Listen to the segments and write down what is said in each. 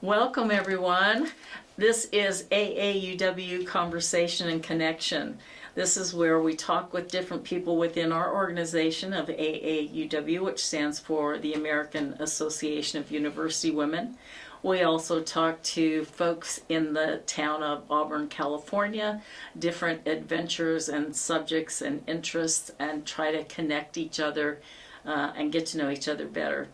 Welcome, everyone. This is AAUW Conversation and Connection. This is where we talk with different people within our organization of AAUW, which stands for the American Association of University Women. We also talk to folks in the town of Auburn, California, different adventures and subjects and interests, and try to connect each other and get to know each other better.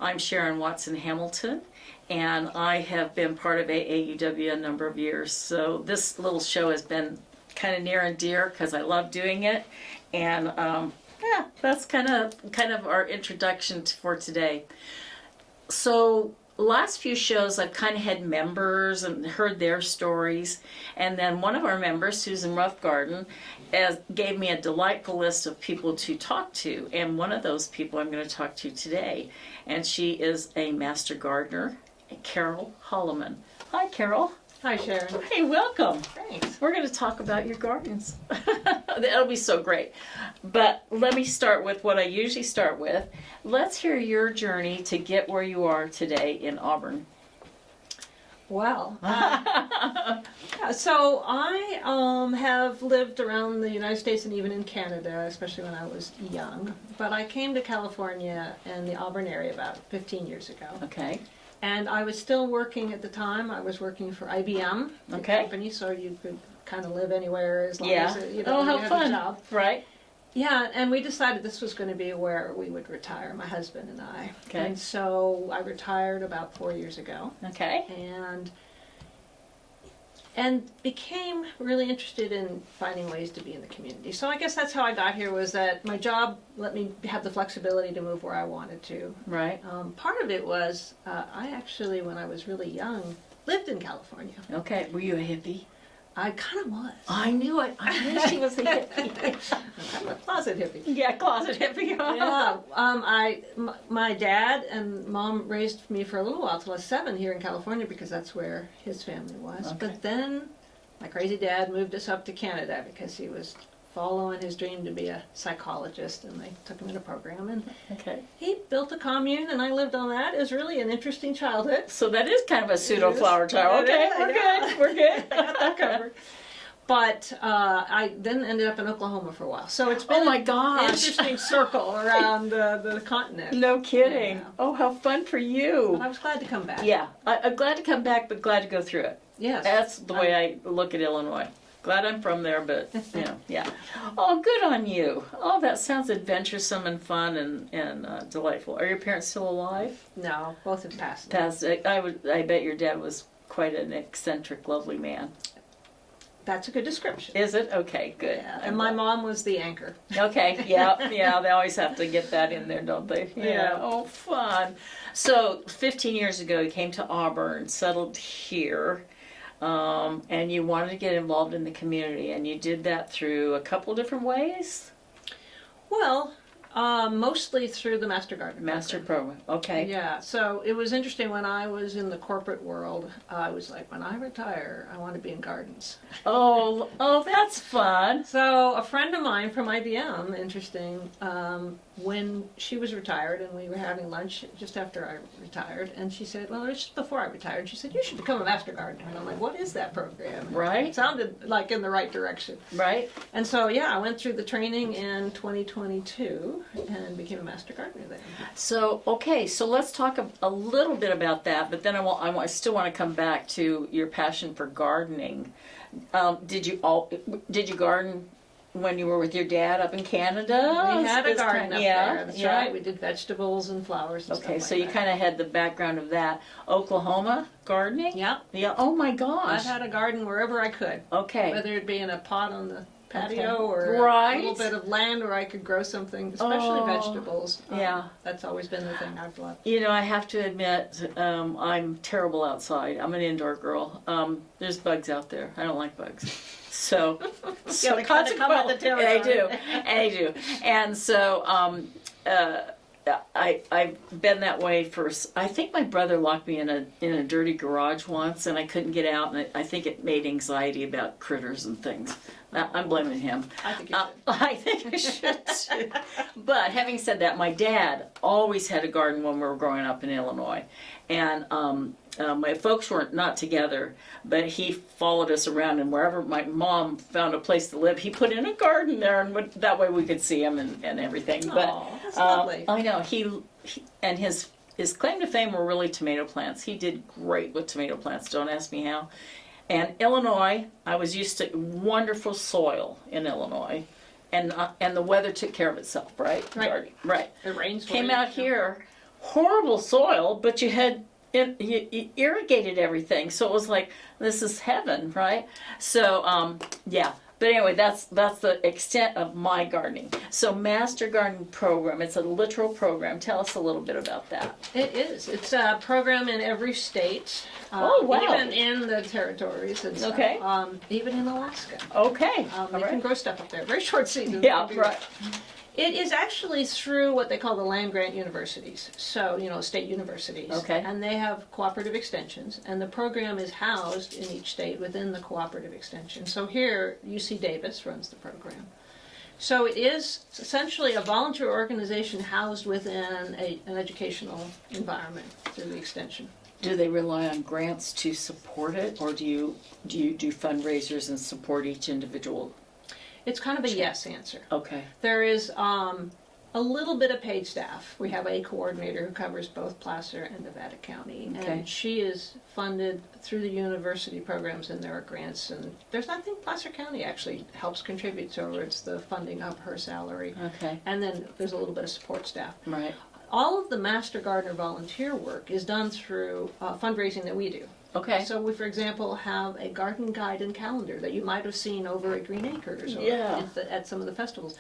I'm Sharon Watson Hamilton, and I have been part of AAUW a number of years. So this little show has been kind of near and dear because I love doing it, and that's kind of our introduction for today. So last few shows I've kind of had members and heard their stories, and then one of our members, Susan Roughgarden, gave me a delightful list of people to talk to, and one of those people I'm going to talk to today, and she is a master gardener, Carol Holliman. Hi, Carol. Hi, Sharon. Hey, welcome. Thanks. We're going to talk about your gardens. That'll be so great. But let me start with what I usually start with. Let's hear your journey to get where you are today in Auburn. Well, so I have lived around the United States and even in Canada, especially when I was young. But I came to California and the Auburn area about 15 years ago. Okay. And I was still working at the time. I was working for IBM, the company, so you could kind of live anywhere as long as you how had fun. a job. Right. Yeah, and we decided this was going to be where we would retire, my husband and I. Okay. And so I retired about 4 years ago. Okay. And became really interested in finding ways to be in the community. So I guess that's how I got here, was that my job let me have the flexibility to move where I wanted to. Right. Part of it was I actually, when I was really young, lived in California. Okay. Were you a hippie? I kind of was. I knew it. I knew she was a hippie. I'm a closet hippie. Yeah, closet hippie. Yeah. My dad and mom raised me for a little while till I was 7 here in California because that's where his family was. Okay. But then my crazy dad moved us up to Canada because he was following his dream to be a psychologist, and they took him in a program, and he built a commune, and I lived on that. It was really an interesting childhood. So that is kind of a pseudo flower child. Okay, we're good. I got that covered. But I then ended up in Oklahoma for a while. So it's been an interesting circle around the continent. No kidding. Yeah. Oh, how fun for you. But I was glad to come back. Yeah, I'm glad to come back, but glad to go through it. Yes. That's the way I look at Illinois. Glad I'm from there, but, yeah. Oh, good on you. Oh, that sounds adventuresome and fun and delightful. Are your parents still alive? No, both have passed. I bet your dad was quite an eccentric, lovely man. That's a good description. Is it? Okay, good. Yeah. And my mom was the anchor. Okay, yeah, they always have to get that in there, don't they? Yeah. Oh, fun. So, 15 years ago, you came to Auburn, settled here. And you wanted to get involved in the community, and you did that through a couple different ways? Well, mostly through the Master Gardener Master program. Okay. Yeah, so it was interesting when I was in the corporate world. I was like, when I retire, I want to be in gardens. Oh, that's fun. So a friend of mine from IBM, interesting, when she was retired and we were having lunch just after I retired, and she said, well, it was just before I retired, she said, you should become a Master Gardener. And I'm like, what is that program? Right. It sounded like in the right direction. Right. And so, yeah, I went through the training in 2022 and became a Master Gardener there. So, okay, so let's talk a little bit about that, but then I still want to come back to your passion for gardening. Did you garden when you were with your dad up in Canada? We had a garden up there. That's yeah. right. We did vegetables and flowers and stuff like that. Okay, so you kind of had the background of that. Oklahoma gardening? Yeah. Yeah. Oh my gosh. I've had a garden wherever I could. Okay. Whether it be in a pot on the patio or a little bit of land where I could grow something, especially vegetables. Yeah. That's always been the thing I've loved. You know, I have to admit, I'm terrible outside. I'm an indoor girl. There's bugs out there. I don't like bugs. So consequently, I do. And so I've been that way for. I think my brother locked me in a dirty garage once, and I couldn't get out, and I think it made anxiety about critters and things. I'm blaming him. I think you should. I think I should too. But having said that, my dad always had a garden when we were growing up in Illinois. And my folks were not together, but he followed us around, and wherever my mom found a place to live, he put in a garden there, and that way we could see him and everything. Aw, that's lovely. I know, he and his claim to fame were really tomato plants. He did great with tomato plants, don't ask me how. And Illinois, I was used to wonderful soil in Illinois, and the weather took care of itself, right? Right. Right. It rains. Came out here, horrible soil, but you irrigated everything, so it was like, this is heaven, right? So yeah. But anyway, that's the extent of my gardening. So Master Garden Program, it's a literal program. Tell us a little bit about that. It is. It's a program in every state. Oh, wow. Even in the territories and stuff. Okay. Even in Alaska. Okay. You All can right. grow stuff up there. Very short season. Yeah, right. It is actually through what they call the land grant universities. So, state universities. Okay. And they have cooperative extensions. And the program is housed in each state within the cooperative extension. So here, UC Davis runs the program. So it is essentially a volunteer organization housed within an educational environment through the extension. Do they rely on grants to support it, or do you do fundraisers and support each individual? It's kind of a yes answer. Okay. There is a little bit of paid staff. We have a coordinator who covers both Placer and Nevada County. Okay. And she is funded through the university programs, and there are grants. And I think Placer County actually helps contribute towards the funding of her salary. Okay. And then there's a little bit of support staff. Right. All of the Master Gardener volunteer work is done through fundraising that we do. Okay. So we, for example, have a garden guide and calendar that you might have seen over at Green Acres or Yeah. at some of the festivals.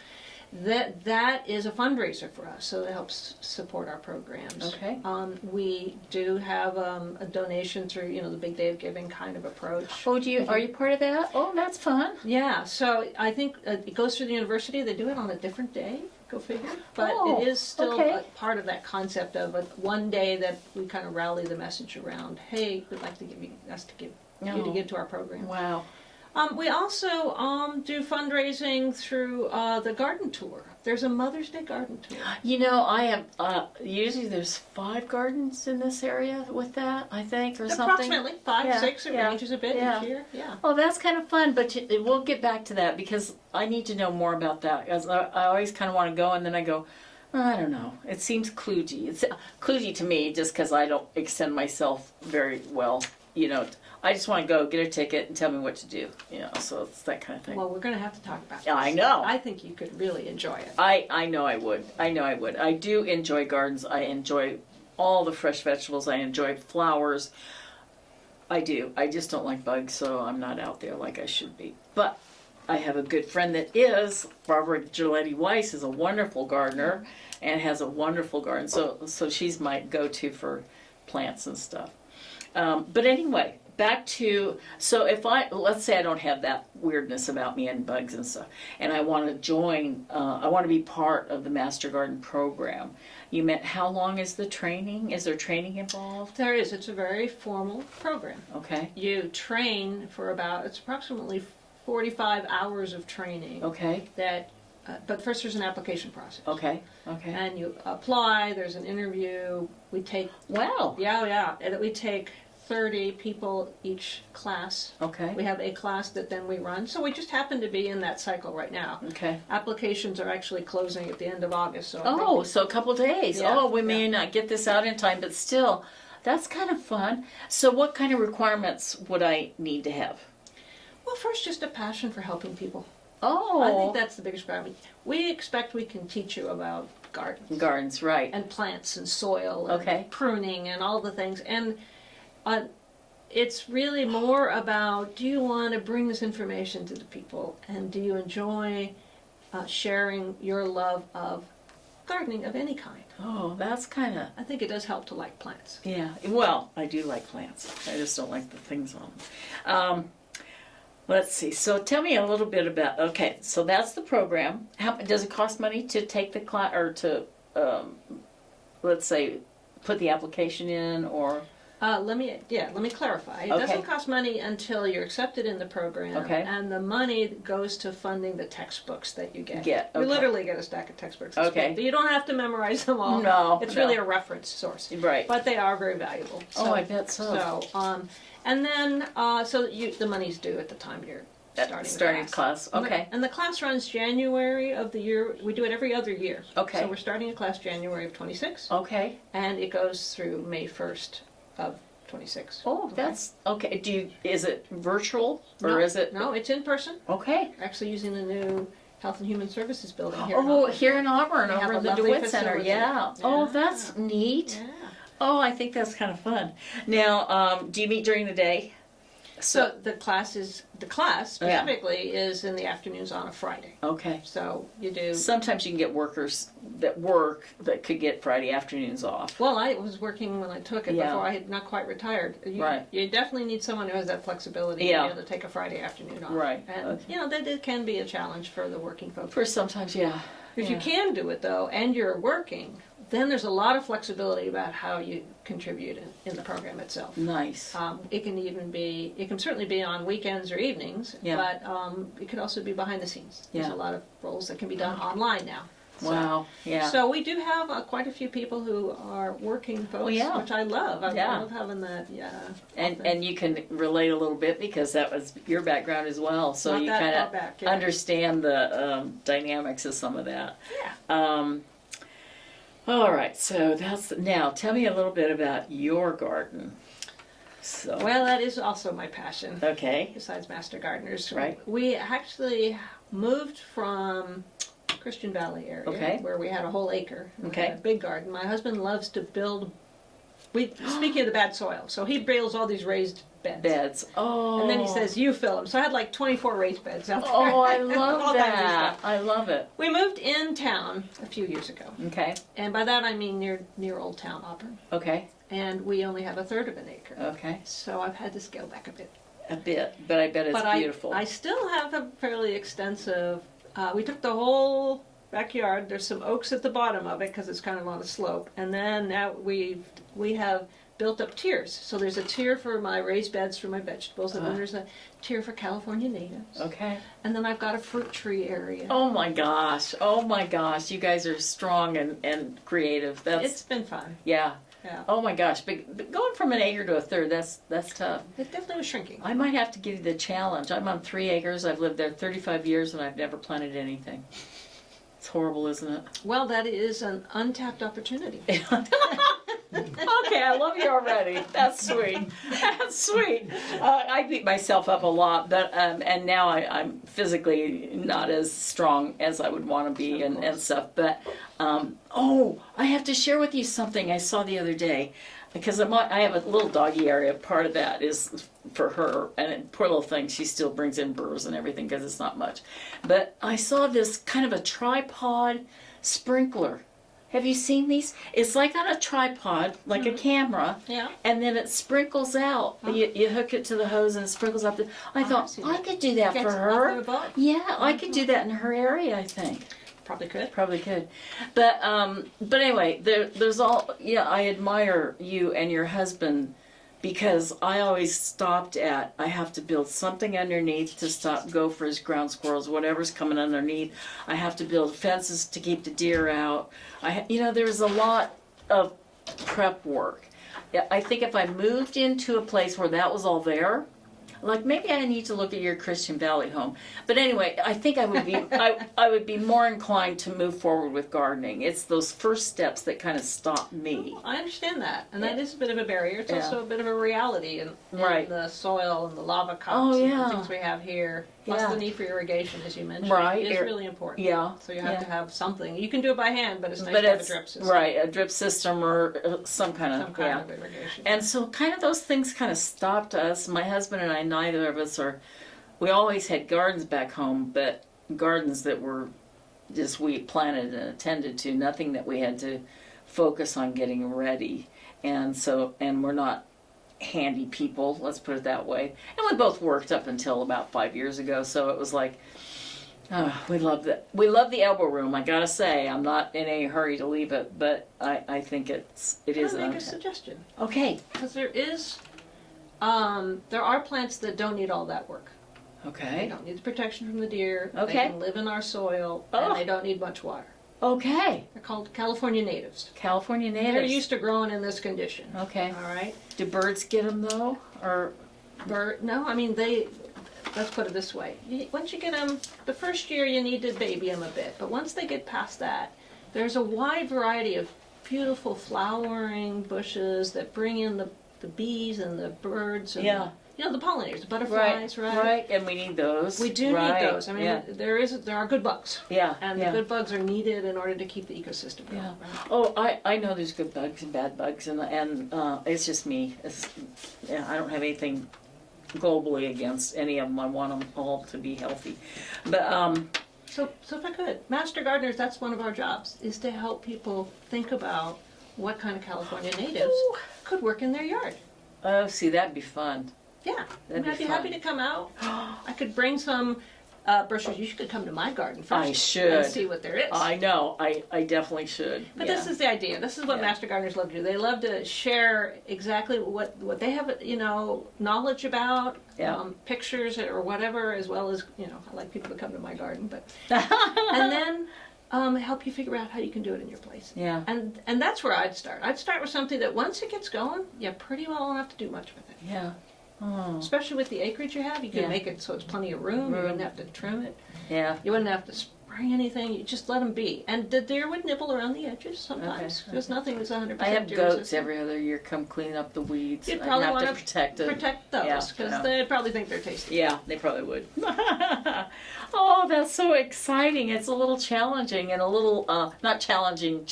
That is a fundraiser for us, so it helps support our programs. Okay. We do have a donation through, the Big Day of Giving kind of approach. Oh, are you part of that? Oh, that's fun. Yeah, so I think it goes through the university. They do it on a different day. Go figure. But Oh, it is still okay. a part of that concept of one day that we kind of rally the message around. Hey, we'd like to give you to give to our program. Wow. We also do fundraising through the garden tour. There's a Mother's Day garden tour. I have, usually there's 5 gardens in this area with that, I think, or something. Approximately 5, Yeah, 6. It yeah, ranges a bit yeah. each year. Yeah. Oh, that's kind of fun, but we'll get back to that because I need to know more about that. Because I always kind of want to go, and then I go, I don't know. It seems kludgy. It's kludgy to me just because I don't extend myself very well. I just want to go get a ticket and tell me what to do. So it's that kind of thing. Well, we're going to have to talk about Yeah, this. I know. I think you could really enjoy it. I know I would. I do enjoy gardens. I enjoy all the fresh vegetables. I enjoy flowers. I do. I just don't like bugs, so I'm not out there like I should be. But I have a good friend that is. Barbara Giletti Weiss is a wonderful gardener and has a wonderful garden. So she's my go-to for plants and stuff. But anyway, back to, so let's say I don't have that weirdness about me and bugs and stuff, and I want to join, I want to be part of the Master Garden program. You meant, how long is the training? Is there training involved? There is. It's a very formal program. Okay. You train for it's approximately 45 hours of training. Okay. But first there's an application process. Okay. Okay. And you apply, there's an interview, we take... Wow. Yeah. And we take 30 people each class. Okay. We have a class that then we run. So we just happen to be in that cycle right now. Okay. Applications are actually closing at the end of August. So So a couple days. Yeah, We may not get this out in time, but still, that's kind of fun. So what kind of requirements would I need to have? Well, first, just a passion for helping people. Oh. I think that's the biggest requirement. We expect we can teach you about gardens. Gardens, right. And plants and soil and Okay. pruning and all the things. And it's really more about, do you want to bring this information to the people, and do you enjoy sharing your love of gardening of any kind? Oh, that's kind of, I think it does help to like plants. yeah. Well, I do like plants. I just don't like the things on them. Let's see. So tell me a little bit about, okay, so that's the program. Does it cost money to take the class, or to, let's say, put the application in, or? Let me clarify. It Okay. doesn't cost money until you're accepted in the program, Okay. and the money goes to funding the textbooks that you get. Okay. You literally get a stack of textbooks. Okay. But you don't have to memorize them all. No, It's no. really a reference source. Right. But they are very valuable. Oh, I bet so. And then the money's due at the time you're starting the class. Okay. And the class runs January of the year. We do it every other year. Okay. So we're starting a class January of 26, Okay. and it goes through May 1st of 26. Oh, Okay. that's okay. Is it virtual or No, is it? No, it's in person. Okay. Actually, using the new Health and Human Services building here. Oh, here in Auburn, They have over a at the lovely DeWitt Center. facility. Yeah. Oh, that's Yeah. neat. Yeah. Oh, I think that's kind of fun. Now, do you meet during the day? So the class specifically is in the afternoons on a Friday. Okay. So you do. Sometimes you can get workers that work that could get Friday afternoons off. Well, I was working when I took it Yeah. before I had not quite retired. Right. You definitely need someone who has that flexibility Yeah. to be able to take a Friday afternoon off. Right. And Okay. that it can be a challenge for the working folks. For sometimes, yeah. If you can do it though, and you're working, then there's a lot of flexibility about how you contribute in the program itself. Nice. It can certainly be on weekends or evenings, Yeah. but it could also be behind the scenes. There's Yeah. a lot of roles that can be done online now. So- Wow. Yeah. So we do have quite a few people who are working folks, yeah. which I love. I Yeah. love having that. Yeah. And you can relate a little bit because that was your background as well. So Not you that kind far of back, yeah. understand the dynamics of some of that. Yeah. All right. So now tell me a little bit about your garden. So. Well, that is also my passion. Okay. Besides Master Gardeners, Right. We actually moved from Christian Valley area, Okay. where we had a whole acre, Okay. a big garden. My husband loves to build. Speaking of the bad soil, so he builds all these raised beds. Oh. And then he says, "You fill them." So I had like 24 raised beds out there. Oh, I love All kinds of that. stuff. I love it. We moved in town a few years ago, Okay. and by that I mean near Old Town Auburn. Okay. And we only have a third of an acre. Okay. So I've had to scale back a bit. A bit, but I bet it's But beautiful. I still have a fairly extensive. We took the whole backyard. There's some oaks at the bottom of it because it's kind of on a slope, and then now we have built up tiers. So there's a tier for my raised beds for my vegetables, and then there's a tier for California natives. Okay. And then I've got a fruit tree area. Oh my gosh. Oh my gosh. You guys are strong and creative. It's been fun. Yeah. Yeah. Oh my gosh. But going from an acre to a third, that's tough. It definitely was shrinking. I might have to give you the challenge. I'm on 3 acres. I've lived there 35 years and I've never planted anything. It's horrible, isn't it? Well, that is an untapped opportunity. Okay, I love you already. That's sweet. That's sweit. I beat myself up a lot, but and now I'm physically not as strong as I would want to be and stuff. But I have to share with you something I saw the other day. Because I have a little doggy area. Part of that is for her, and poor little thing, she still brings in burrs and everything because it's not much. But I saw this kind of a tripod sprinkler. Have you seen these? It's like on a tripod, like a camera, Yeah. and then it sprinkles out. You hook it to the hose and it sprinkles out. I thought see I that. could do that Gets for up her. and above. Yeah, I could do that in her area. I think. Probably could. Probably could, but anyway, there's all. Yeah, I admire you and your husband because I always stopped at. I have to build something underneath to stop gophers, ground squirrels, whatever's coming underneath. I have to build fences to keep the deer out. There's a lot of prep work. I think if I moved into a place where that was all there. Like maybe I need to look at your Christian Valley home, but anyway, I think I would be I would be more inclined to move forward with gardening. It's those first steps that kind of stop me. I understand that, and that is a bit of a barrier. It's Yeah. also a bit of a reality in Right. the soil and the lava cups Oh, and yeah. the things we have here. Plus Yeah. the need for irrigation, as you mentioned, Right. is really important. Yeah. So you have Yeah. to have something. You can do it by hand, but it's nice But to have a it's drip system. right, a drip system or some kind of Some kind of irrigation. And so kind of those things kind of stopped us. My husband and I, neither of us we always had gardens back home, but gardens that were just we planted and attended to, nothing that we had to focus on getting ready. And we're not handy people, let's put it that way. And we both worked up until about 5 years ago, so it was like, Oh, we love that. We love the elbow room. I gotta say, I'm not in any hurry to leave it, but I think it is. I'll make a suggestion. Okay. Because there are plants that don't need all that work. They Okay. don't need the protection from the deer. Okay. They can live in our soil, Oh. and they don't need much water. Okay. They're called California natives. California They're natives. used to growing in this condition. Okay. All right. Do birds get them though, or No, I mean let's put it this way. Once you get them, the first year you need to baby them a bit, but once they get past that, there's a wide variety of beautiful flowering bushes that bring in the bees and the birds and Yeah. the pollinators, the butterflies, right? and we need those. We do Right. need those. I mean, yeah, there are good bugs, yeah, and yeah. the good bugs are needed in order to keep the ecosystem going. Yeah. Right? Oh, I know there's good bugs and bad bugs, and it's just me. I don't have anything globally against any of them. I want them all to be healthy, but So if I could, Master Gardeners, that's one of our jobs, is to help people think about what kind of California natives could work in their yard. oh, see, that'd be fun. Yeah, That'd be I'd be fun. happy to come out. I could bring some brochures. You should come to my garden first. I should. And see what there is. I know. I definitely should. But yeah. this is the idea. This is what Yeah. Master Gardeners love to do. They love to share exactly what they have, knowledge about, Yeah. pictures or whatever, as well as, I like people to come to my garden. But and then help you figure out how you can do it in your place. Yeah. And that's where I'd start. I'd start with something that once it gets going, you pretty well don't have to do much with it. Yeah. Oh. Especially with the acreage you have, you can Yeah. make it so it's plenty of room. You wouldn't have to trim it. Yeah. You wouldn't have to spray anything. You just let them be. And the deer would nibble around the edges sometimes. Okay, Because nothing is 100% I have deer goats resistant. every other year come clean up the weeds. You'd I probably have want to protect it. protect those Yeah, because yeah. they'd probably think they're tasty. Yeah, they probably would. Oh, that's so exciting. It's a little challenging and a little, not challenging,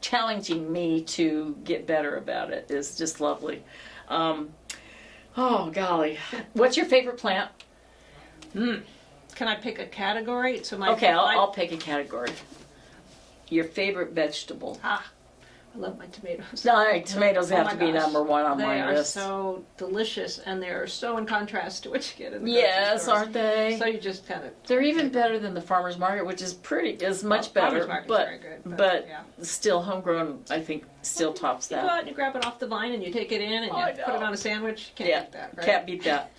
challenging me to get better about it. It's just lovely. Oh, golly. What's your favorite plant? Can I pick a category? So Okay, I'll pick a category. Your favorite vegetable. I love my tomatoes. No, tomatoes Oh have my to be gosh. number one on They my are list. so delicious, and they are so in contrast to what you get in the Yes, grocery stores. aren't they? So you just kind of. They're even better than the farmer's market, which is much better. Farmers market's But very good, but yeah. still homegrown, I think, still tops You go that. out and you grab it off the vine and you take it in and I you put it know. on a sandwich. Can't Yeah, beat that, right? can't beat that.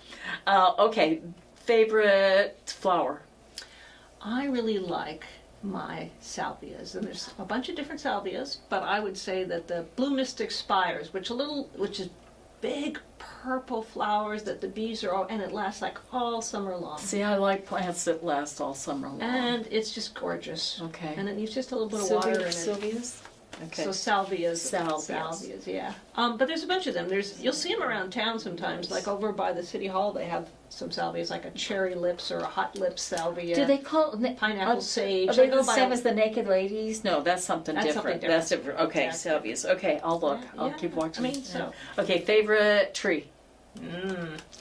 Okay, favorite flower. I really like my salvias, and there's a bunch of different salvias, but I would say that the blue mystic spires, which is big purple flowers that the bees are all, and it lasts like all summer long. See, I like plants that last all summer long. And it's just gorgeous. Okay. And it needs just a little bit of water in it. Sylvias? Okay. So salvias. Salvias. Yeah. But there's a bunch of them. You'll see them around town sometimes. Like over by the city hall, they have some salvias, like a cherry lips or a hot lips salvia. Do they call pineapple sage? Are they I go the by same a- as the naked ladies? No, that's something That's different. something That's different. Okay, Exactly. salvias. Okay, I'll look. I'll Yeah, keep watching. I mean, so. Okay, favorite tree.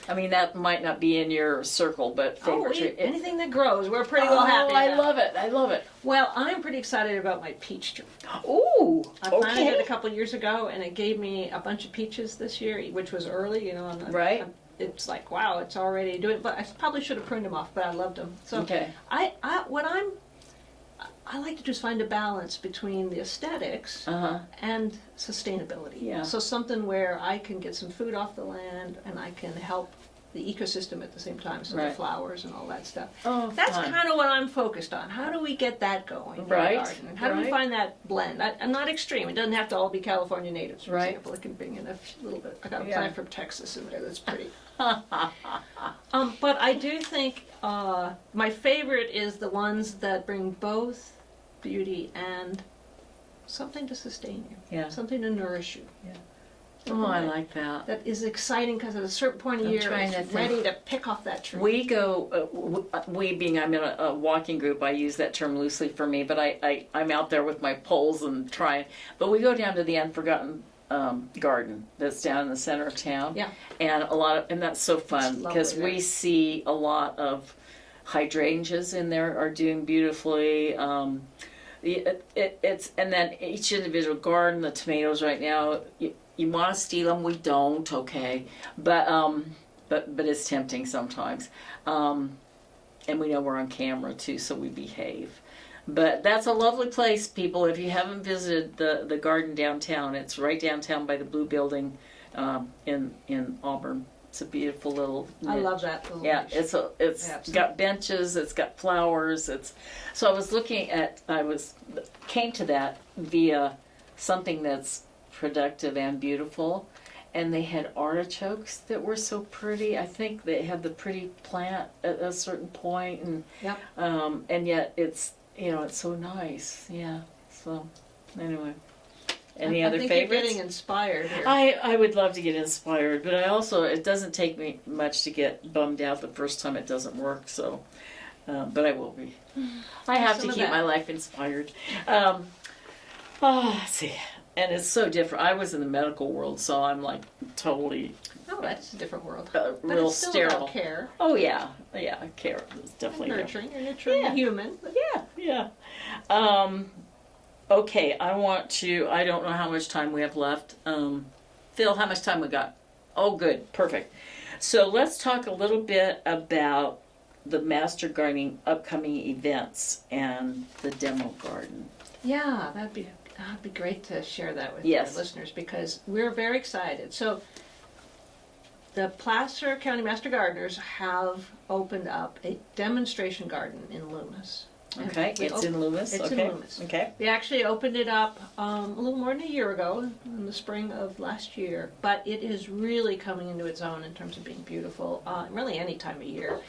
I mean, that might not be in your circle, but favorite tree. Anything that grows, we're pretty well happy. I about. love it. I love it. Well, I'm pretty excited about my peach tree. Ooh, I planted it a okay. couple years ago, and it gave me a bunch of peaches this year, which was early. Right. It's like, wow, it's already doing. But I probably should have pruned them off, but I loved them. So Okay. I like to just find a balance between the aesthetics Uh-huh. and sustainability. Yeah. So something where I can get some food off the land and I can help the ecosystem at the same time, so the Right. flowers and all that stuff. Oh, That's fun. kind of what I'm focused on. How do we get that going in Right, the garden? And how do we right. find that blend? I'm not extreme. It doesn't have to all be California natives, for Right. example. It can bring in a little bit. I got a Yeah. plant from Texas in there that's pretty. But I do think my favorite is the ones that bring both beauty and something to sustain you. Yeah. Something to nourish you. Oh, I like that. That is exciting because at a certain point of I'm year, trying it's to think. ready to pick off that tree. We go, we being I'm in a walking group, I use that term loosely for me, but I'm out there with my poles and trying, but we go down to the Unforgotten garden that's down in the center of town. Yeah. And that's so fun lovely because there. we see a lot of hydrangeas in there are doing beautifully. It's and then each individual garden, the tomatoes right now, you want to steal them, we don't, okay, but it's tempting sometimes. and we know we're on camera too, so we behave. But that's a lovely place, people. If you haven't visited the garden downtown, it's right downtown by the Blue Building in Auburn. It's a beautiful little niche. I love that little Yeah, niche. it's got benches, it's got flowers. So I was looking at, came to that via something that's productive and beautiful, and they had artichokes that were so pretty. I think they had the pretty plant at a certain point, and yet it's so nice. Yeah. So anyway. Any other I think favorites? You're getting inspired here. I would love to get inspired, but it doesn't take me much to get bummed out the first time it doesn't work, so, but I will be. I have to keep my life inspired. Let's see, and it's so different. I was in the medical world, so I'm like totally Oh, that's a different world. real But it's still sterile. about care. Oh yeah, care is definitely And nurturing. You're nurturing Yeah. a human. Yeah. Okay, I don't know how much time we have left. Phil, how much time we got? Oh, good. Perfect. So let's talk a little bit about the Master Gardening upcoming events and the demo garden. Yeah, that'd be great to share that with Yes. our listeners because we're very excited. So the Placer County Master Gardeners have opened up a demonstration garden in Loomis. Okay, And we it's in Loomis. It's okay. in Loomis. Okay. We actually opened it up a little more than a year ago, in the spring of last year, but it is really coming into its own in terms of being beautiful, really any time of year.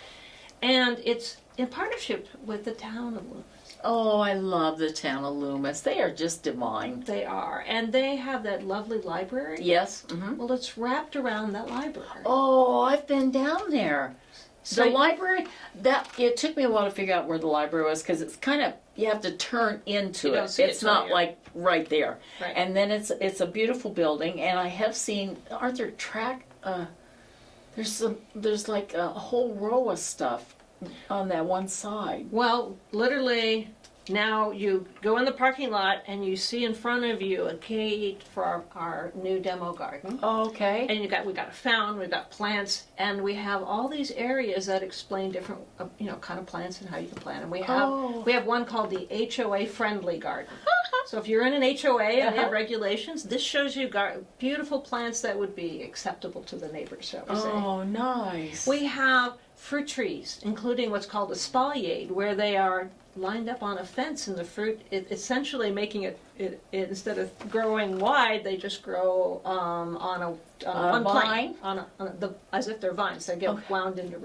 And it's in partnership with the town of Loomis. Oh, I love the town of Loomis. They are just divine. They are, and they have that lovely library. Yes. Mm-hmm. Well, it's wrapped around that library. Oh, I've been down there. So The library, it took me a while to figure out where the library was because it's kind of, you have to turn into You don't it. see it It's till not you're- like right there. Right. And then it's a beautiful building, and I have seen, aren't there there's like a whole row of stuff on that one side. Well, literally, now you go in the parking lot and you see in front of you a gate for our new demo garden. Oh, okay. And we got a fountain, we've got plants, and we have all these areas that explain different, kind of plants and how you can plant them. We have one called the HOA friendly garden. So if you're in an HOA and they have regulations, this shows you beautiful plants that would be acceptable to the neighbors, shall we say. Oh, nice. We have fruit trees, including what's called a spalier, where they are lined up on a fence, and the fruit, essentially making it instead of growing wide, they just grow on one vine? plane, as if they're vines. They get wound into.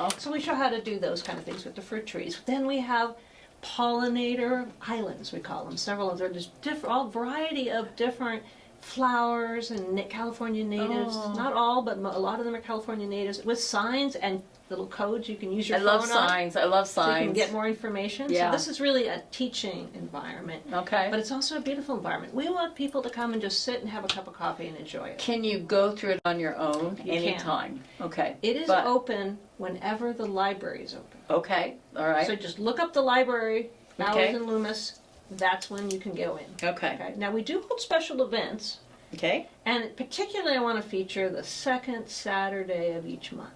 Okay. So we show how to do those kind of things with the fruit trees. Then we have pollinator islands, we call them. Several of them. There's all variety of different flowers and California natives. Oh. Not all, but a lot of them are California natives with signs and little codes you can use your I phone love on. signs. I love So you signs. can get more information. Yeah. So this is really a teaching environment. Okay. But it's also a beautiful environment. We want people to come and just sit and have a cup of coffee and enjoy it. Can you go through it on your own You anytime? Okay. It is But- open whenever the library is open. Okay. All right. So just look up the library, hours Okay. in Loomis. That's when you can go in. Okay. Okay. Now we do hold special events, Okay. and particularly I want to feature the second Saturday of each month.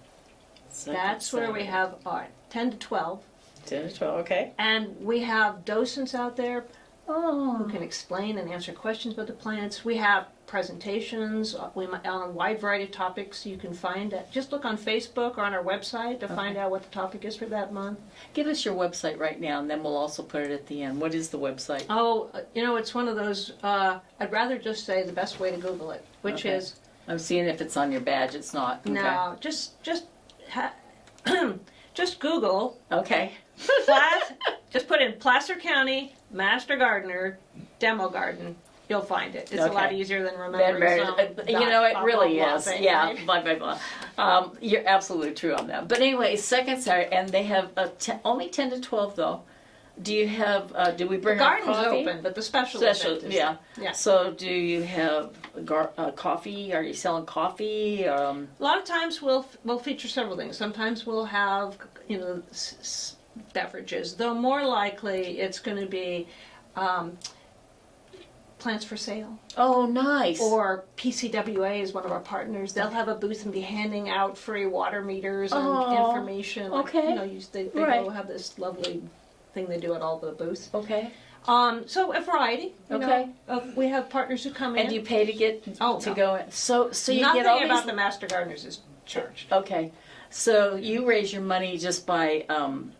That's where we have our 10 to 12. 10 to 12. Okay. And we have docents out there who Oh. can explain and answer questions about the plants. We have presentations on a wide variety of topics you can find. Just look on Facebook or on our website to find out what the topic is for that month. Give us your website right now, and then we'll also put it at the end. What is the website? Oh, it's one of those, I'd rather just say the best way to Google it, which Okay. is, I'm seeing if it's on your badge. It's not. Okay. no, just Google, Okay. just put in Placer County Master Gardener Demo Garden. You'll find it. It's a lot Okay. easier than remembering some It really blah, blah, is. thing, Yeah, right? blah, blah, blah. You're absolutely true on that. But anyway, second Saturday, and they have only 10 to 12 though. Do you have, do we The bring our garden's coffee? open, but the special Special, event is, yeah. yeah. So do you have coffee? Are you selling coffee? A lot of times we'll feature several things. Sometimes we'll have beverages, though more likely it's going to be plants for sale. Oh, nice. Or PCWA is one of our partners. They'll have a booth and be handing out free water meters and information. Okay. They Right. go have this lovely thing they do at all the booths. Okay. So a variety. Okay. We have partners who come in. And you pay to get to go in. So you Nothing get all about these. the Master Gardeners is charged. Okay. So you raise your money just by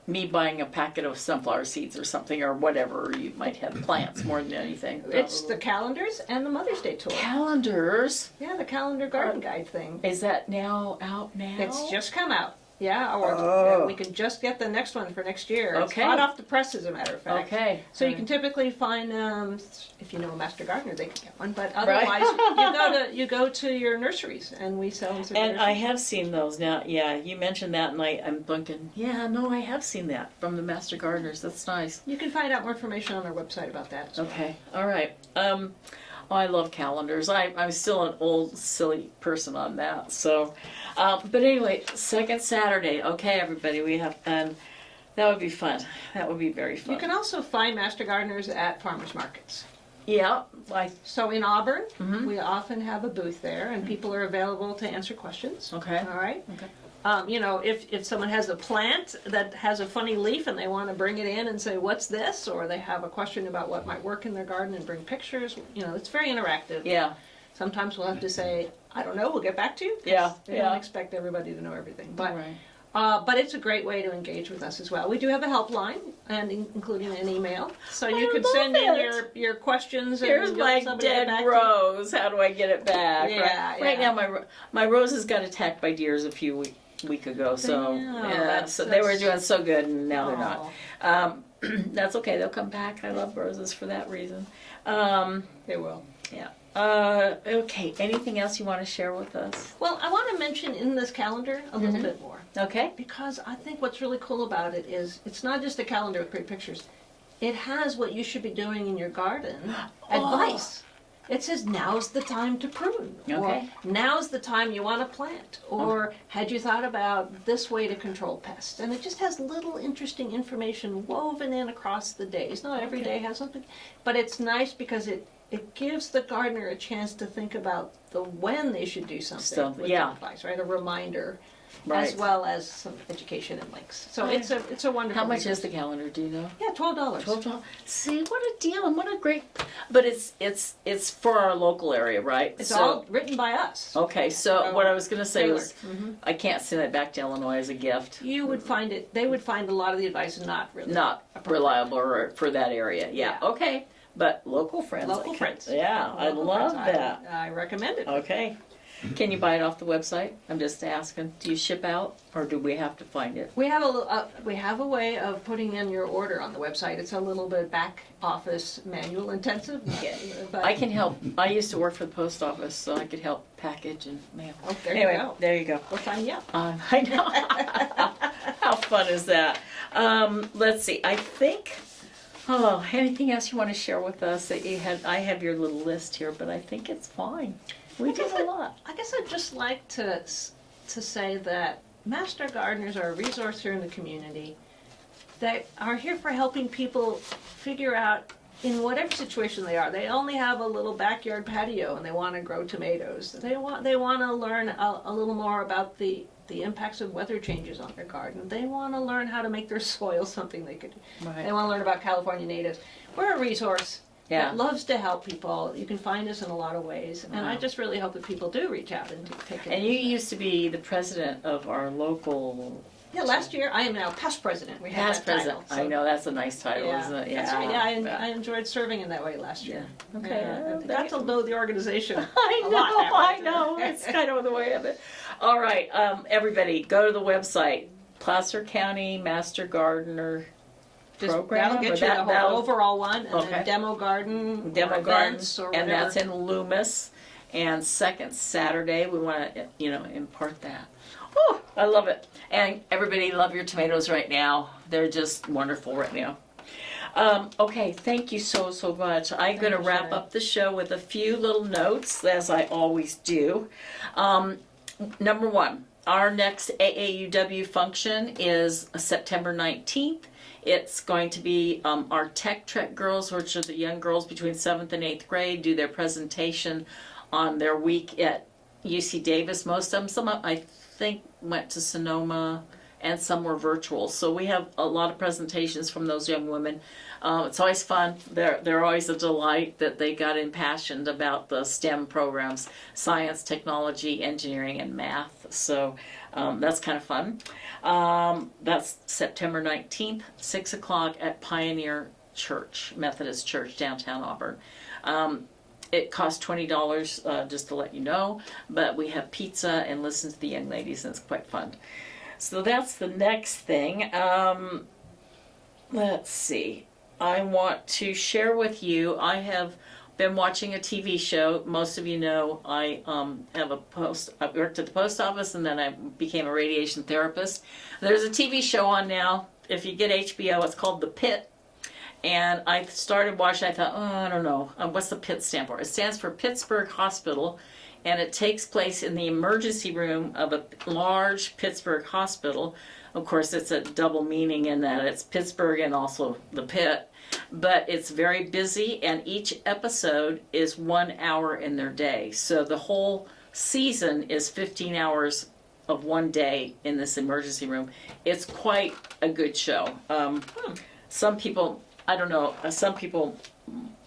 me buying a packet of sunflower seeds or something or whatever. You might have plants more than anything. It's the calendars and the Mother's Day tour. Calendars. Yeah, the calendar garden guide thing. Is that now out now? It's just come out. Yeah, or we can just get the next one for next year. It's Okay. hot off the press, as a matter of fact. Okay. So you can typically find, if you know a master gardener, they can get one. But otherwise, you go to your nurseries, and we sell them. And I have seen those now. Yeah, you mentioned that, and I'm thinking, yeah, no, I have seen that from the Master Gardeners. That's nice. You can find out more information on our website about that as well. Okay, all right. I love calendars. I'm still an old, silly person on that. So, but anyway, second Saturday. Okay, everybody, we have, and that would be fun. That would be very fun. You can also find master gardeners at farmers markets. Yeah, So in Auburn, we often have a booth there, and people are available to answer questions. Okay. All right. Okay. If someone has a plant that has a funny leaf and they want to bring it in and say, what's this? Or they have a question about what might work in their garden and bring pictures, it's very interactive. Yeah. Sometimes we'll have to say, I don't know, we'll get back to you. Yeah. They don't expect everybody to know everything. But Right. but it's a great way to engage with us as well. We do have a helpline, and including an email, so you can send in your questions. Here's and my somebody get dead back to you. rose. How do I get it back? Yeah, Right yeah. now, my roses got attacked by deers a few week ago. So Yeah, they were doing so good, and now they're Oh. not. That's okay. They'll come back. I love roses for that reason. They will. Yeah. Okay. Anything else you want to share with us? Well, I want to mention in this calendar a little bit more. Okay. Because I think what's really cool about it is it's not just a calendar with great pictures. It has what you should be doing in your garden advice. It says, now's the time to prune. Okay. Or now's the time you want to plant. Or had you thought about this way to control pests? And it just has little interesting information woven in across the days. Not every day has something. But it's nice because it gives the gardener a chance to think about the when they should do something with advice, right? A reminder. Right. As well as some education and links. So it's a wonderful. How much resource. is the calendar? Do you know? Yeah, $12. $12. See, what a deal and what a great. But it's for our local area, right? It's all written by us. Okay, so what I was going to say was, tailored. I can't send it back to Illinois as a gift. You would find it. They would find a lot of the advice not really Reliable for that area. Yeah. Yeah. Okay. But local friends. Local friends. Yeah, I Local love friends. that. I recommend it. Okay. Can you buy it off the website? I'm just asking. Do you ship out, or do we have to find it? We have a way of putting in your order on the website. It's a little bit back office manual intensive. But I can help. I used to work for the post office, so I could help package and mail. Oh, there Anyway, you go. there you go. We'll sign you up. I know. How fun is that? Let's see. I think. Oh, anything else you want to share with us that you had? I have your little list here, but I think it's fine. We did a lot. I guess I'd just like to say that Master Gardeners are a resource here in the community that are here for helping people figure out, in whatever situation they are. They only have a little backyard patio and they want to grow tomatoes. They want to learn a little more about the impacts of weather changes on their garden. They want to learn how to make their soil something they could do. Right. They want to learn about California natives. We're a resource Yeah. that loves to help people. You can find us in a lot of ways, and I just really hope that people do reach out and take it. And you used to be the president of our local. Yeah, last year I am now past president. We had Past that president. title, so- I know that's a nice title, Yeah, isn't it? that's right. Yeah, I enjoyed serving in that way last year. Yeah. Okay. Yeah, I got to know the organization. I a lot that know, way. I know. It's kind of the way of it. All right, everybody, go to the website, Placer County Master Gardener Program. That'll get or you the that'll- whole overall one, and Okay. then demo garden, Demo or events, Gardens, or and whatever. that's in Loomis. And second Saturday, we want to, impart that. Oh, I love it. And everybody love your tomatoes right now. They're just wonderful right now. Okay, thank you so much. I'm going to you, wrap Sharon. up the show with a few little notes, as I always do. Number one, our next AAUW function is September 19th. It's going to be our Tech Trek girls, which are the young girls between 7th and 8th grade, do their presentation on their week at UC Davis. Most of them, some I think went to Sonoma, and some were virtual. So we have a lot of presentations from those young women. It's always fun. They're always a delight that they got impassioned about the STEM programs, science, technology, engineering, and math. So that's kind of fun. That's September 19th, 6 o'clock at Pioneer Church, Methodist Church, downtown Auburn. It costs $20, just to let you know, but we have pizza and listen to the young ladies, and it's quite fun. So that's the next thing. Let's see. I want to share with you, I have been watching a TV show. Most of you know I worked at the post office, and then I became a radiation therapist. There's a TV show on now. If you get HBO, it's called The Pit. And I started watching, I thought, I don't know, what's the PIT stand for? It stands for Pittsburgh Hospital, and it takes place in the emergency room of a large Pittsburgh hospital. Of course, it's a double meaning in that it's Pittsburgh and also the pit, but it's very busy, and each episode is 1 hour in their day. So the whole season is 15 hours of one day in this emergency room. It's quite a good show. Some people, I don't know, some people,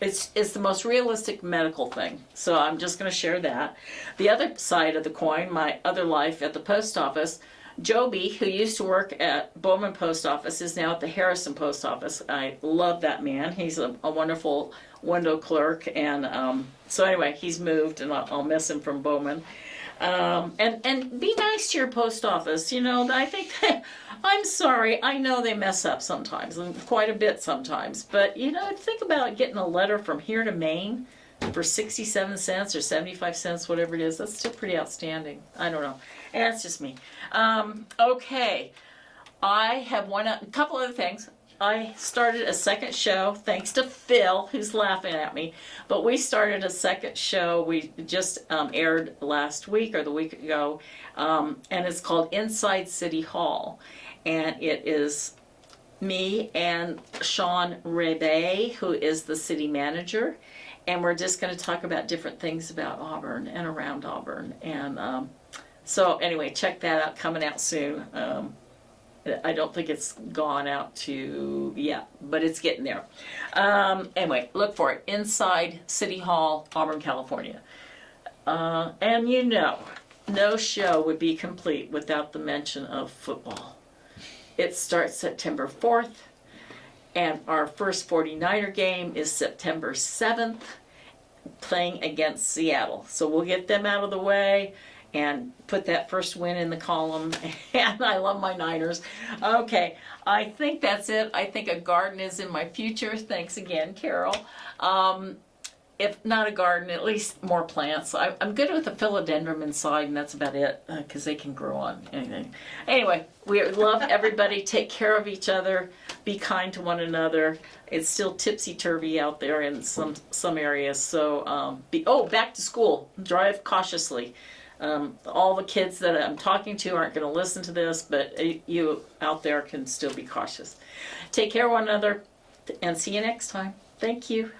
it's the most realistic medical thing. So I'm just going to share that. The other side of the coin, my other life at the post office, Joby, who used to work at Bowman Post Office, is now at the Harrison Post Office. I love that man. He's a wonderful window clerk. And so anyway, he's moved, and I'll miss him from Bowman. And be nice to your post office. You know, I think I'm sorry, I know they mess up sometimes, and quite a bit sometimes, but you know, think about getting a letter from here to Maine for 67 cents or 75 cents, whatever it is. That's still pretty outstanding. I don't know. And it's just me. Okay. I have a couple other things. I started a second show, thanks to Phil, who's laughing at me. But we started a second show. We just aired last week or the week ago, and it's called Inside City Hall. And it is me and Sean Rebe, who is the city manager. And we're just going to talk about different things about Auburn and around Auburn. And so anyway, check that out, coming out soon. I don't think it's gone out to yet, but it's getting there. Anyway, look for it. Inside City Hall, Auburn, California. And you know, no show would be complete without the mention of football. It starts September 4th, and our first 49er game is September 7th, playing against Seattle. So we'll get them out of the way and put that first win in the column. And I love my Niners. Okay, I think that's it. I think a garden is in my future. Thanks again, Carol. If not a garden, at least more plants. I'm good with the philodendron inside, and that's about it, because they can grow on anything. Anyway, we love everybody. Take care of each other. Be kind to one another. It's still tipsy-turvy out there in some areas. So, back to school. Drive cautiously. All the kids that I'm talking to aren't going to listen to this, but you out there can still be cautious. Take care of one another, and see you next time. Thank you.